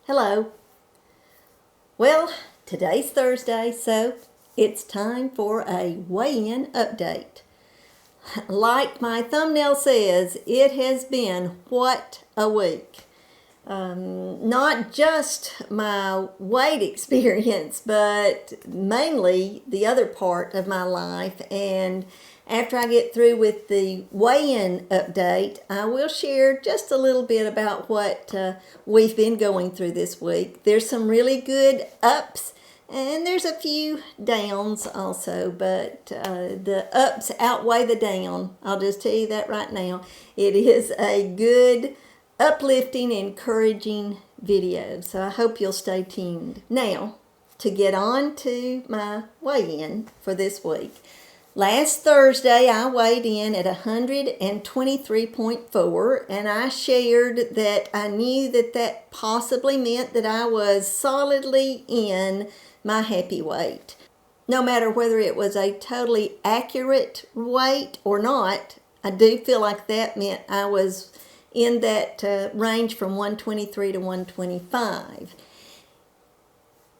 Hello. Well, today's Thursday, so it's time for a weigh-in update. Like my thumbnail says, it has been what a week. Not just my weight experience, but mainly the other part of my life. And after I get through with the weigh-in update, I will share just a little bit about what we've been going through this week. There's some really good ups and there's a few downs also, but the ups outweigh the down. I'll just tell you that right now. It is a good, uplifting, encouraging video, so I hope you'll stay tuned. Now, to get on to my weigh-in for this week. Last Thursday, I weighed in at 123.4, and I shared that I knew that possibly meant that I was solidly in my happy weight. No matter whether it was a totally accurate weight or not, I do feel like that meant I was in that range from 123 to 125.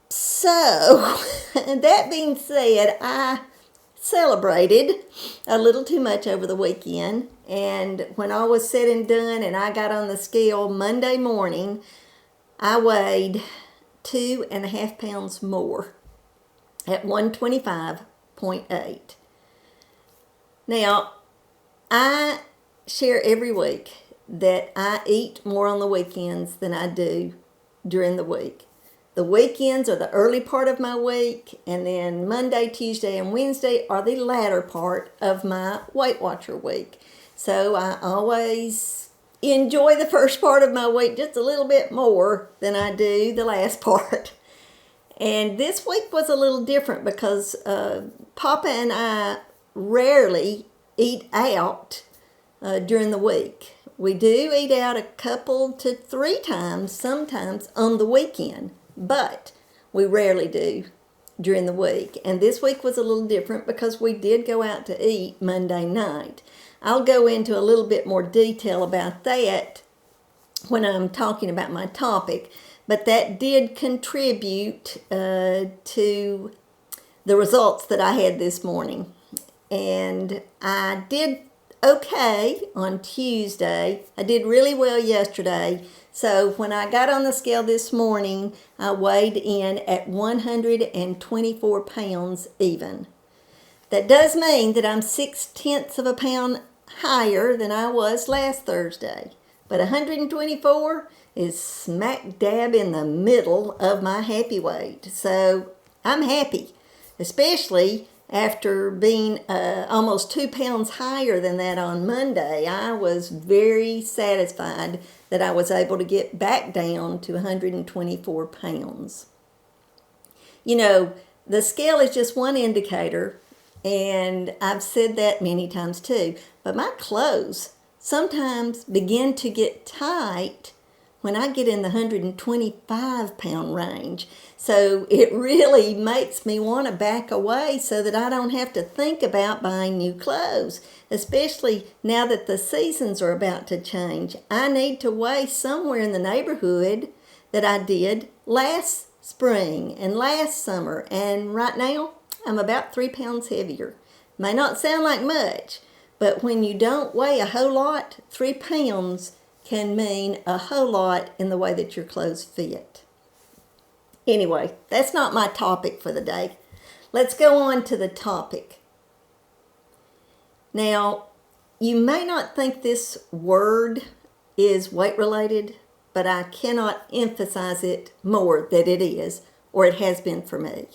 So, that being said, I celebrated a little too much over the weekend, and when all was said and done and I got on the scale Monday morning, I weighed 2.5 pounds more at 125.8. Now, I share every week that I eat more on the weekends than I do during the week. The weekends are the early part of my week, and then Monday, Tuesday, and Wednesday are the latter part of my Weight Watcher week. So I always enjoy the first part of my week just a little bit more than I do the last part. And this week was a little different because Papa and I rarely eat out during the week. We do eat out a couple to 3 times, sometimes on the weekend, but we rarely do during the week. And this week was a little different because we did go out to eat Monday night. I'll go into a little bit more detail about that when I'm talking about my topic, but that did contribute to the results that I had this morning. And I did okay on Tuesday. I did really well yesterday. So when I got on the scale this morning, I weighed in at 124 pounds even. That does mean that I'm 0.6 of a pound higher than I was last Thursday. But 124 is smack dab in the middle of my happy weight. So I'm happy, especially after being almost 2 pounds higher than that on Monday. I was very satisfied that I was able to get back down to 124 pounds. You know, the scale is just one indicator, and I've said that many times too, but my clothes sometimes begin to get tight when I get in the 125 pound range. So it really makes me want to back away so that I don't have to think about buying new clothes, especially now that the seasons are about to change. I need to weigh somewhere in the neighborhood that I did last spring and last summer, and right now I'm about 3 pounds heavier. May not sound like much, but when you don't weigh a whole lot, 3 pounds can mean a whole lot in the way that your clothes fit. Anyway, that's not my topic for the day. Let's go on to the topic. Now, you may not think this word is weight related, but I cannot emphasize it more that it is, or it has been for me.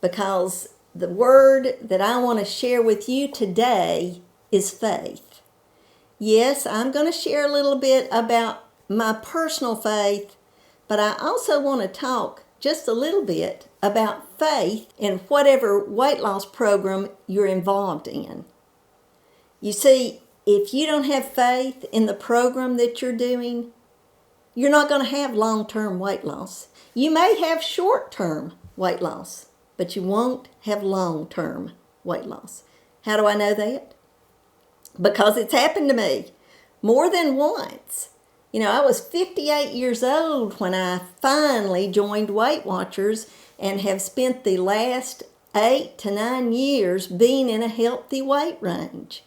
Because the word that I want to share with you today is faith. Yes, I'm going to share a little bit about my personal faith, but I also want to talk just a little bit about faith in whatever weight loss program you're involved in. You see, if you don't have faith in the program that you're doing, you're not going to have long-term weight loss. You may have short-term weight loss, but you won't have long-term weight loss. How do I know that? Because it's happened to me more than once. I was 58 years old when I finally joined Weight Watchers and have spent the last 8 to 9 years being in a healthy weight range.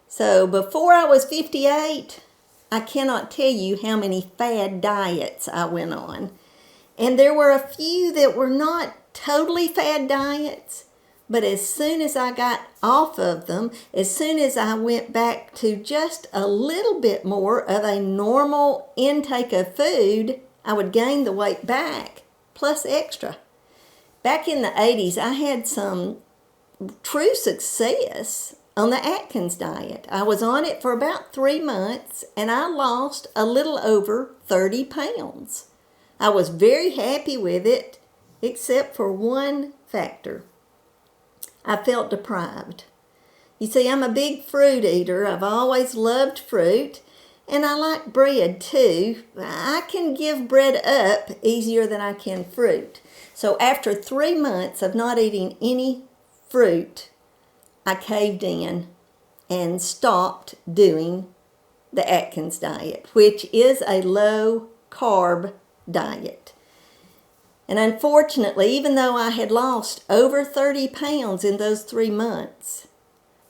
So before I was 58, I cannot tell you how many fad diets I went on. And there were a few that were not totally fad diets, but as soon as I got off of them, as soon as I went back to just a little bit more of a normal intake of food, I would gain the weight back, plus extra. Back in the 80s, I had some true success on the Atkins diet. I was on it for about 3 months, and I lost a little over 30 pounds. I was very happy with it, except for one factor. I felt deprived. You see, I'm a big fruit eater. I've always loved fruit, and I like bread too. I can give bread up easier than I can fruit. So after 3 months of not eating any fruit, I caved in and stopped doing the Atkins diet, which is a low-carb diet. And unfortunately, even though I had lost over 30 pounds in those 3 months,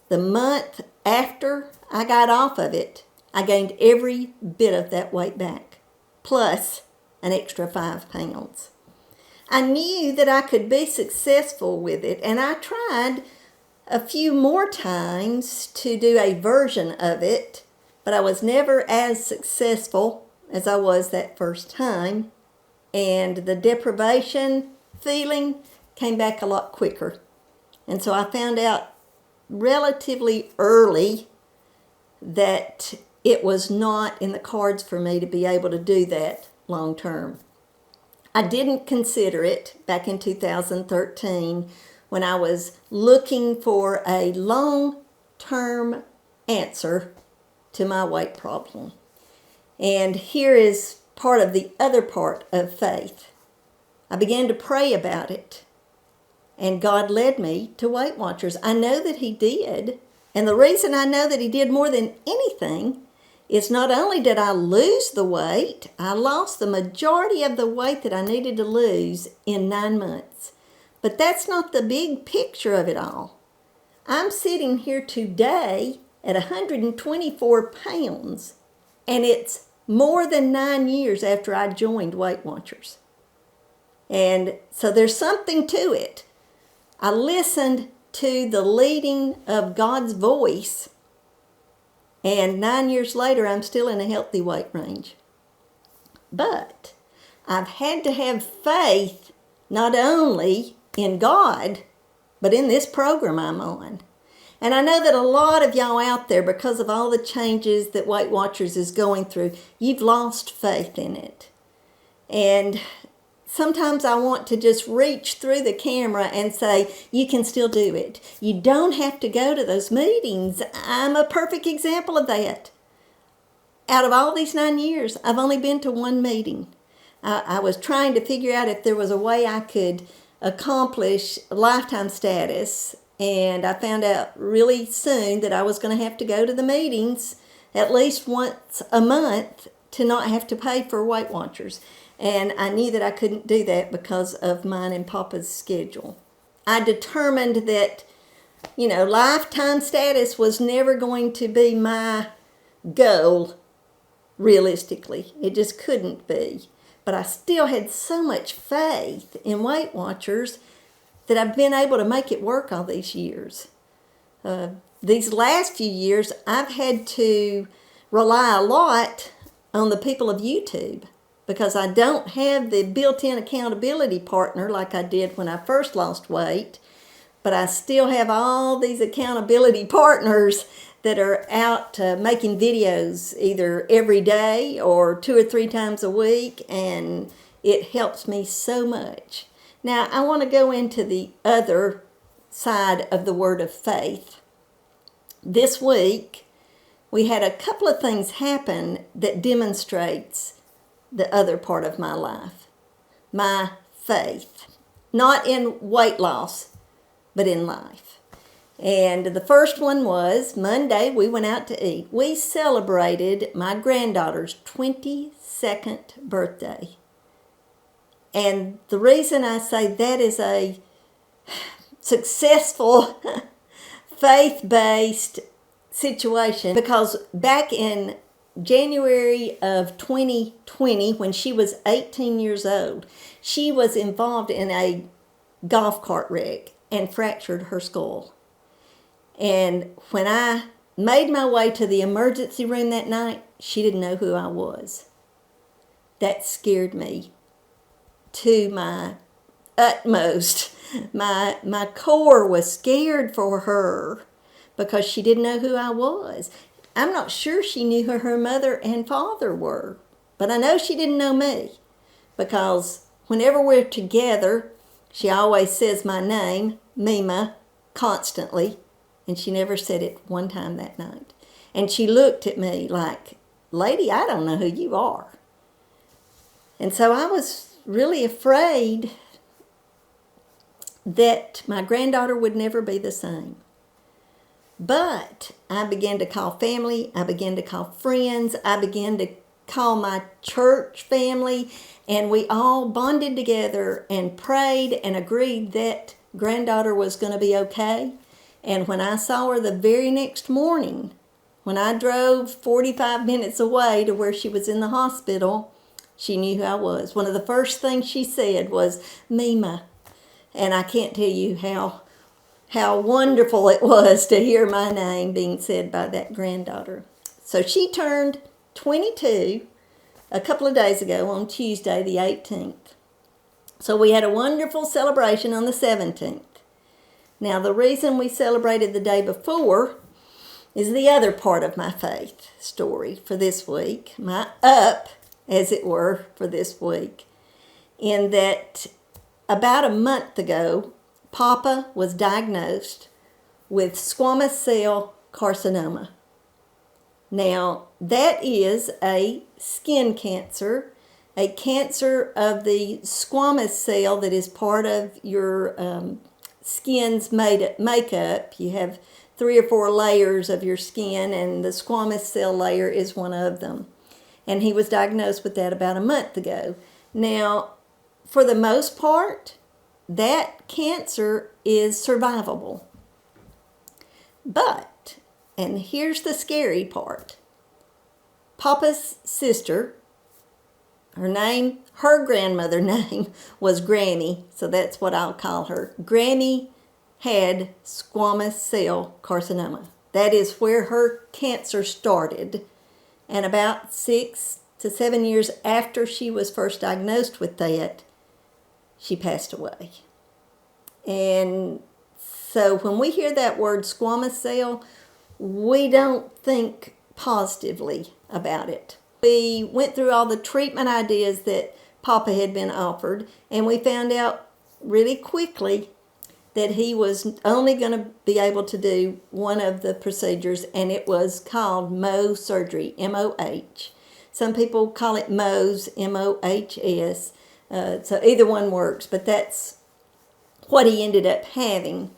the month after I got off of it, I gained every bit of that weight back, plus an extra 5 pounds. I knew that I could be successful with it, and I tried a few more times to do a version of it, but I was never as successful as I was that first time, and the deprivation feeling came back a lot quicker. And so I found out relatively early that it was not in the cards for me to be able to do that long term. I didn't consider it back in 2013 when I was looking for a long-term answer to my weight problem. And here is part of the other part of faith. I began to pray about it, and God led me to Weight Watchers. I know that He did, and the reason I know that He did more than anything is not only did I lose the weight, I lost the majority of the weight that I needed to lose in 9 months. But that's not the big picture of it all. I'm sitting here today at 124 pounds, and it's more than 9 years after I joined Weight Watchers. And so there's something to it. I listened to the leading of God's voice, and 9 years later, I'm still in a healthy weight range. But I've had to have faith not only in God, but in this program I'm on. And I know that a lot of y'all out there, because of all the changes that Weight Watchers is going through, you've lost faith in it. And sometimes I want to just reach through the camera and say, you can still do it. You don't have to go to those meetings. I'm a perfect example of that. Out of all these 9 years, I've only been to one meeting. I was trying to figure out if there was a way I could accomplish lifetime status, and I found out really soon that I was going to have to go to the meetings at least once a month to not have to pay for Weight Watchers. And I knew that I couldn't do that because of mine and Papa's schedule. I determined that, lifetime status was never going to be my goal, realistically. It just couldn't be. But I still had so much faith in Weight Watchers that I've been able to make it work all these years. These last few years, I've had to rely a lot on the people of YouTube, because I don't have the built-in accountability partner like I did when I first lost weight, but I still have all these accountability partners that are out making videos either every day or 2 or 3 times a week, and it helps me so much. Now, I want to go into the other side of the word of faith. This week, we had a couple of things happen that demonstrates the other part of my life, my faith, not in weight loss, but in life. And the first one was Monday, we went out to eat. We celebrated my granddaughter's 22nd birthday. And the reason I say that is a successful faith-based situation, because back in January of 2020, when she was 18 years old, she was involved in a golf cart wreck and fractured her skull. And when I made my way to the emergency room that night, she didn't know who I was. That scared me to my utmost. My core was scared for her because she didn't know who I was. I'm not sure she knew who her mother and father were, but I know she didn't know me, because whenever we're together, she always says my name, Meema, constantly, and she never said it one time that night. And she looked at me like, "Lady, I don't know who you are." And so I was really afraid that my granddaughter would never be the same. But I began to call family, I began to call friends, I began to call my church family, and we all bonded together and prayed and agreed that granddaughter was going to be okay. And when I saw her the very next morning, when I drove 45 minutes away to where she was in the hospital, she knew who I was. One of the first things she said was, "Meema." And I can't tell you how wonderful it was to hear my name being said by that granddaughter. So she turned 22 a couple of days ago on Tuesday, the 18th. So we had a wonderful celebration on the 17th. Now, the reason we celebrated the day before is the other part of my faith story for this week, my up, as it were, for this week, in that about a month ago, Papa was diagnosed with squamous cell carcinoma. Now, that is a skin cancer, a cancer of the squamous cell that is part of your skin's makeup. You have 3 or 4 layers of your skin, and the squamous cell layer is one of them. And he was diagnosed with that about a month ago. Now, for the most part, that cancer is survivable. But, and here's the scary part, Papa's sister, her grandmother name was Grammy, so that's what I'll call her. Grammy had squamous cell carcinoma. That is where her cancer started. And about 6 to 7 years after she was first diagnosed with that, she passed away. And so when we hear that word squamous cell, we don't think positively about it. We went through all the treatment ideas that Papa had been offered, and we found out really quickly that he was only going to be able to do one of the procedures, and it was called Mohs surgery, M-O-H. Some people call it Mohs, M-O-H-S. So either one works, but that's what he ended up having.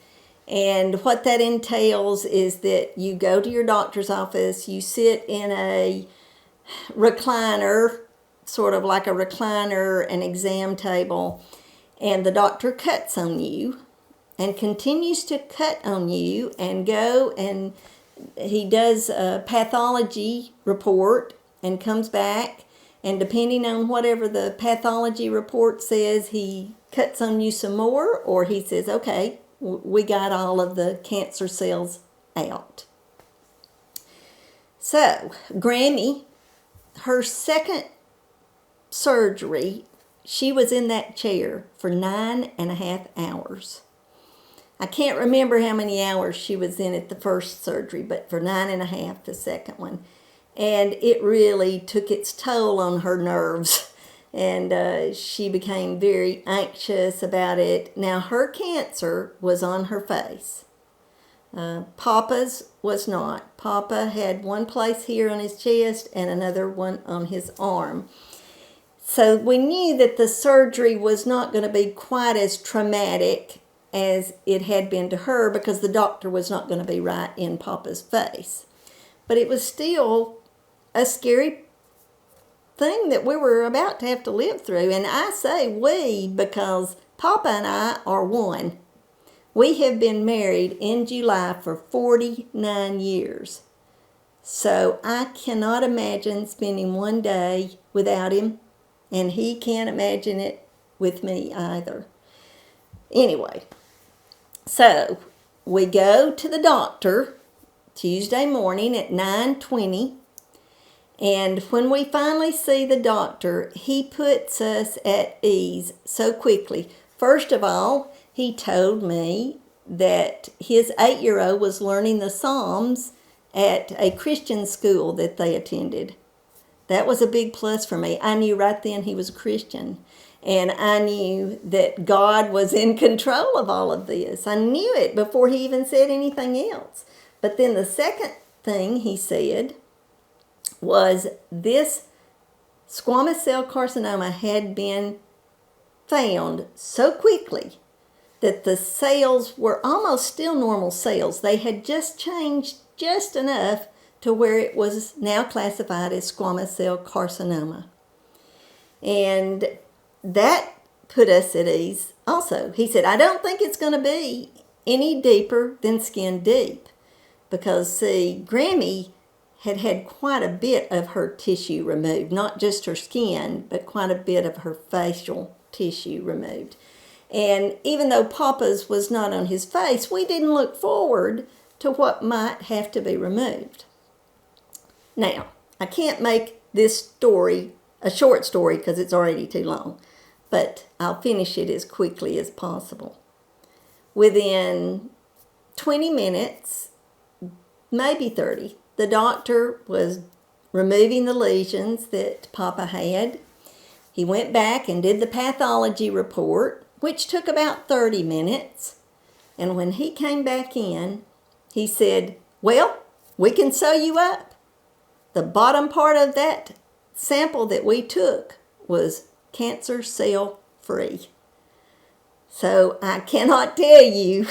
And what that entails is that you go to your doctor's office, you sit in a recliner, sort of like a recliner, an exam table, and the doctor cuts on you and continues to cut on you and go, and he does a pathology report and comes back. And depending on whatever the pathology report says, he cuts on you some more, or he says, "Okay, we got all of the cancer cells out." So, Grammy, her second surgery, she was in that chair for 9.5 hours. I can't remember how many hours she was in at the first surgery, but for 9.5 the second one. And it really took its toll on her nerves, and she became very anxious about it. Now, her cancer was on her face. Papa's was not. Papa had one place here on his chest and another one on his arm. So we knew that the surgery was not going to be quite as traumatic as it had been to her because the doctor was not going to be right in Papa's face. But it was still a scary thing that we were about to have to live through. And I say we because Papa and I are one. We have been married in July for 49 years. So I cannot imagine spending one day without him, and he can't imagine it with me either. Anyway, so we go to the doctor Tuesday morning at 9:20, and when we finally see the doctor, he puts us at ease so quickly. First of all, he told me that his 8-year-old was learning the Psalms at a Christian school that they attended. That was a big plus for me. I knew right then he was a Christian. And I knew that God was in control of all of this. I knew it before he even said anything else. But then the second thing he said was this squamous cell carcinoma had been found so quickly that the cells were almost still normal cells. They had just changed just enough to where it was now classified as squamous cell carcinoma. And that put us at ease also. He said, I don't think it's going to be any deeper than skin deep. Because, see, Grammy had had quite a bit of her tissue removed. Not just her skin, but quite a bit of her facial tissue removed. And even though Papa's was not on his face, we didn't look forward to what might have to be removed. Now, I can't make this story a short story because it's already too long, but I'll finish it as quickly as possible. Within 20 minutes, maybe 30, the doctor was removing the lesions that Papa had. He went back and did the pathology report, which took about 30 minutes. And when he came back in, he said, well, we can sew you up. The bottom part of that sample that we took was cancer cell free. So I cannot tell you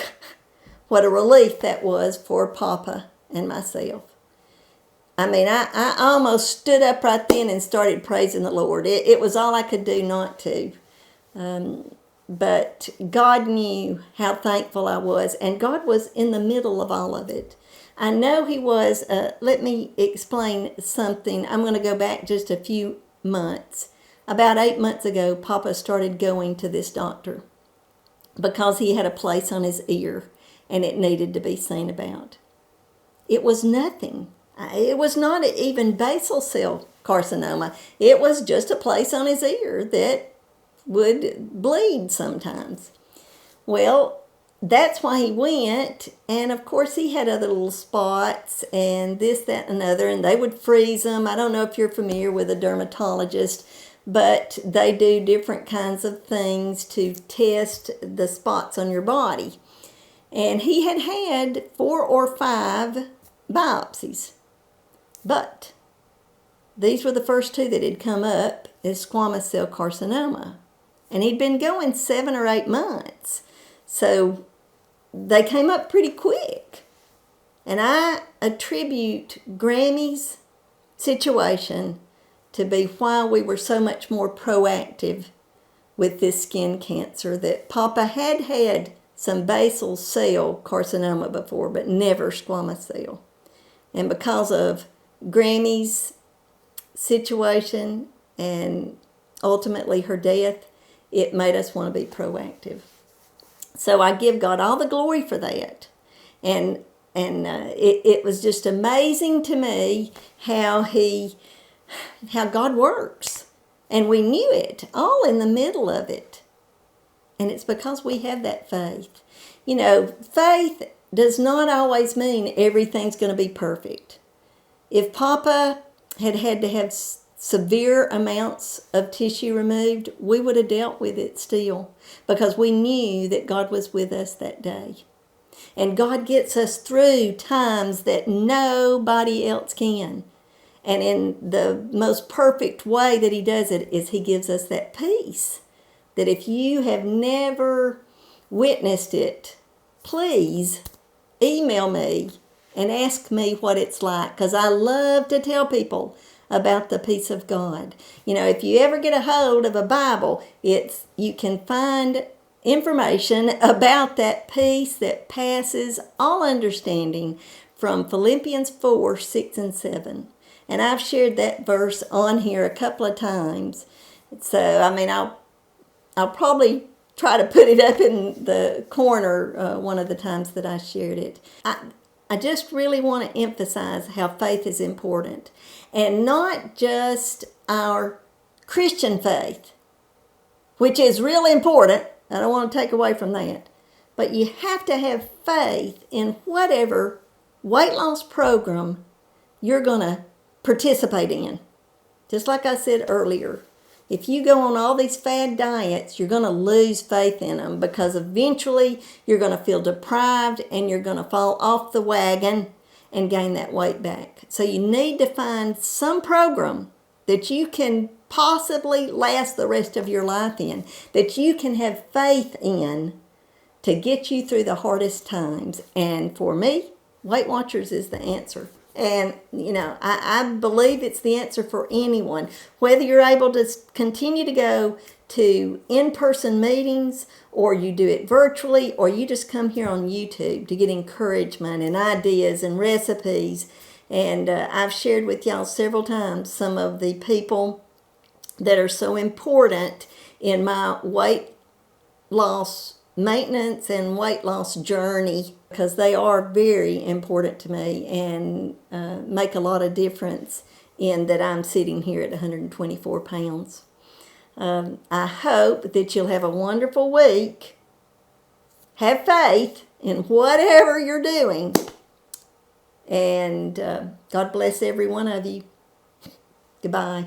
what a relief that was for Papa and myself. I mean, I almost stood up right then and started praising the Lord. It was all I could do not to. But God knew how thankful I was, and God was in the middle of all of it. I know he was. Let me explain something. I'm going to go back just a few months. About 8 months ago, Papa started going to this doctor because he had a place on his ear and it needed to be seen about. It was nothing. It was not even basal cell carcinoma. It was just a place on his ear that would bleed sometimes. Well, that's why he went, and of course he had other little spots and this, that, and another, and they would freeze them. I don't know if you're familiar with a dermatologist, but they do different kinds of things to test the spots on your body. And he had had 4 or 5 biopsies, but these were the first 2 that had come up as squamous cell carcinoma. And he'd been going 7 or 8 months. So they came up pretty quick. And I attribute Grammy's situation to be why we were so much more proactive with this skin cancer, that Papa had had some basal cell carcinoma before, but never squamous cell. And because of Grammy's situation and ultimately her death, it made us want to be proactive. So I give God all the glory for that. And it was just amazing to me how God works. And we knew it, all in the middle of it. And it's because we have that faith. You know, faith does not always mean everything's going to be perfect. If Papa had had to have severe amounts of tissue removed, we would have dealt with it still, because we knew that God was with us that day. And God gets us through times that nobody else can. And in the most perfect way that he does it is he gives us that peace. That if you have never witnessed it, please email me and ask me what it's like, because I love to tell people about the peace of God. You know, if you ever get a hold of a Bible, you can find information about that peace that passes all understanding from Philippians 4, 6, and 7. And I've shared that verse on here a couple of times. So, I mean, I'll probably try to put it up in the corner one of the times that I shared it. I just really want to emphasize how faith is important. And not just our Christian faith, which is really important. I don't want to take away from that. But you have to have faith in whatever weight loss program you're going to participate in. Just like I said earlier, if you go on all these fad diets, you're going to lose faith in them, because eventually you're going to feel deprived and you're going to fall off the wagon and gain that weight back. So you need to find some program that you can possibly last the rest of your life in, that you can have faith in to get you through the hardest times. And for me, Weight Watchers is the answer. And, you know, I believe it's the answer for anyone. Whether you're able to continue to go to in-person meetings, or you do it virtually, or you just come here on YouTube to get encouragement and ideas and recipes. And I've shared with y'all several times some of the people that are so important in my weight loss maintenance and weight loss journey, because they are very important to me and make a lot of difference in that I'm sitting here at 124 pounds. I hope that you'll have a wonderful week. Have faith in whatever you're doing. And God bless every one of you. Goodbye.